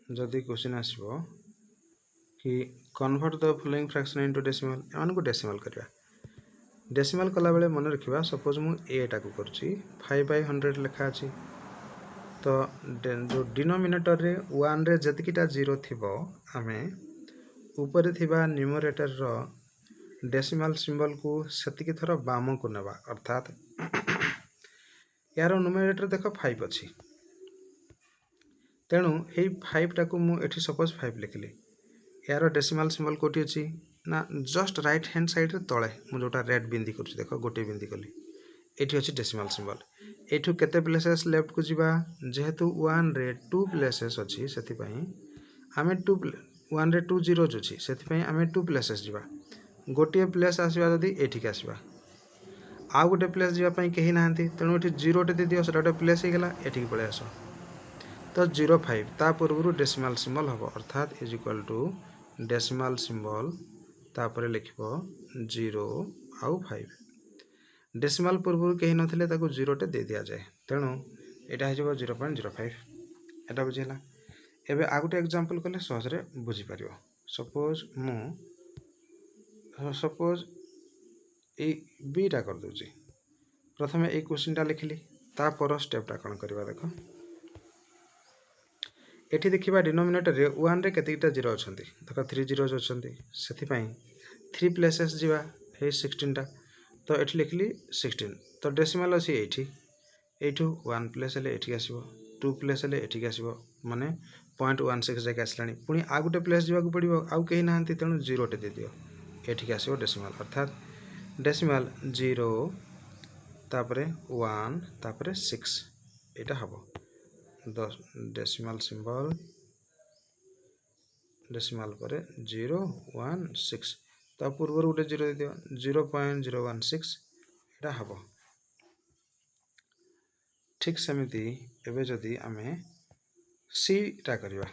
जदि क्वेश्चन आसो कि convert the following fraction into decimal एमानकु डेसिमल करबा डेसिमल कला बेले मन रखिबा सपोज मु एटा को करछि 5/100 लिखा अछि तो जो डिनोमिनेटर रे 1 रे जतिकिटा 0 थिबो आमे ऊपर थिबा न्यूमरेटर रो डेसिमल सिंबल को सेतिकी थर बाम को नेबा अर्थात यार न्यूमरेटर देखो 5 अछि तेणु एई 5 टा को मु एठी सपोज 5 लिखली यार डेसिमल सिंबल कोठी अछि ना जस्ट राइट हैंड साइड रे तळे मु जोटा रेड बिंदी करछि देखो गोटे बिंदी कली एठी अछि डेसिमल सिंबल एठू केते प्लेसेस लेफ्ट को जिबा जेहेतु 1 रे 2 प्लेसेस अछि सेति पई आमे 1 रे 2 जीरोज अछि सेति पई आमे 2 प्लेसेस जिबा गोटे प्लेस आसीबा जदी एठी के आसीबा आ गोटे प्लेस जिबा पई केही नाहंती तेणु एठी 0 टे दे दियो सेटा गोटे प्लेस हे गेला एठी के पळे आसो तो 05 ता पूर्वरु डेसिमल सिंबल हबो अर्थात is equal to decimal symbol तापरे लिखबो 0 आउ 5 डेसिमल पूर्वरु केही नथिले ताको 0 टे दे दिया जाय तेणु एटा हे जबो 0.05 एटा बुझिला एबे आ गोटे एग्जांपल कले सहज रे बुझि परियो सपोज ए बीटा कर दोची प्रथमे ए क्वेश्चन टा लिखली ता पर स्टेप टा कोन करबा देखो एठी देखिबा डिनोमिनेटर रे 1 रे केतेटा 0 अछंती देखो 3 जीरोज अछंती सेति पई 3 प्लेसेस जिबा हे 16 टा तो एठी लिखली 16 तो डेसिमल अछि एठी एठू 1 प्लेस ले एठी आसीबो 2 प्लेस ले एठी आसीबो माने 0.16 जाके आसलानी पुनी आ गुटे प्लेस जिबा को पड़िबो आउ केही नाहंती तेणु 0 टे दे दियो एठी आसीबो डेसिमल अर्थात डेसिमल 0 तापरे 1 तापरे 6 एटा हबो डेसिमल सिंबल डेसिमल परे 0 1 6 ता पूर्वर गुटे 0 दे दियो 0.016 एटा हबो ठीक समिति एबे जदी आमे सी टा करबा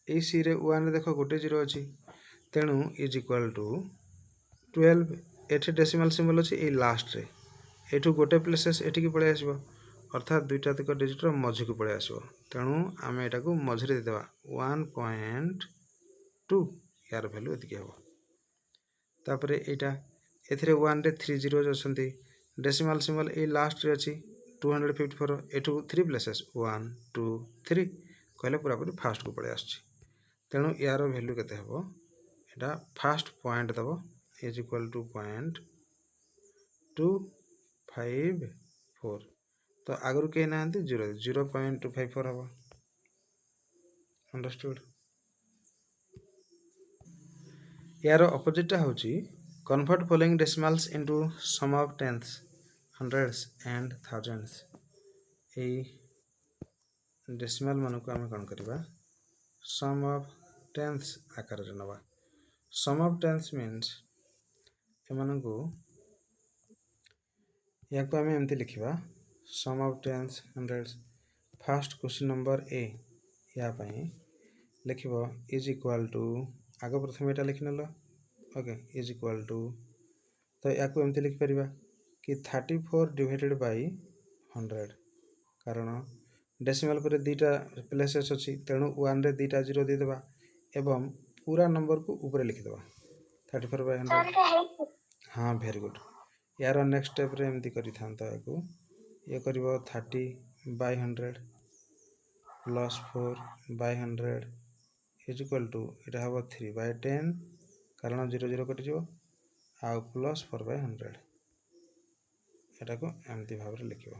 ए सी रे 1 रे देखो गोटे 0 अछि तेणु इज इक्वल टू 12 एठी डेसिमल सिंबल अछि ए लास्ट रे एठू गोटे प्लेसेस एठी की पळे आसीबो अर्थात दुईटा तक डिजिट रो मझी को पळे आसीबो तेणु आमे एटा को मझी रे देबा 1.2 यार वैल्यू एति के हबो तापरे एटा एथिरे 1 रे 3 जीरोज अछंती डेसिमल सिंबल ए लास्ट रे अछि 254 एठू 3 प्लेसेस 1 2 3 कहले पूरा पूरी फास्ट को पळे आछी तेणु यार वैल्यू केते हबो एटा फर्स्ट पॉइंट दबो इज इक्वल टू 0.254 तो आगरु के नांती 0.254 हबो अंडरस्टूड यार ऑपोजिट टा होची convert following decimals into sum of tenths hundreds and thousands ए डेसिमल मानको आमे कोन करबा सम ऑफ टेंथ्स आकार रे नबा सम ऑफ टेंथ्स मीन्स एमानको याको आमे एमति लिखिबा sum of tenths hundreds first question number ए या पई लिखिबो इज इक्वल टू आगो प्रथम एटा लिखिनलो ओके इज इक्वल टू तो याको एमति लिखि परिबा कि 34 डिवाइडेड बाय 100 कारण डेसिमल पर दीटा प्लेसेस अछि तेणु 1 रे दीटा 0 दे देबा एवं पूरा नंबर को ऊपर लिखि देबा 34/100 हां वेरी गुड यार नेक्स्ट स्टेप रे एमति करि थांता याको ये करिवो 30/100 प्लस 4/100 इज इक्वल टू इटा हबो 3/10 कारण 0 0 कटि जिवो आ प्लस 4/100 एटा को एमति भाव रे लिखिबो।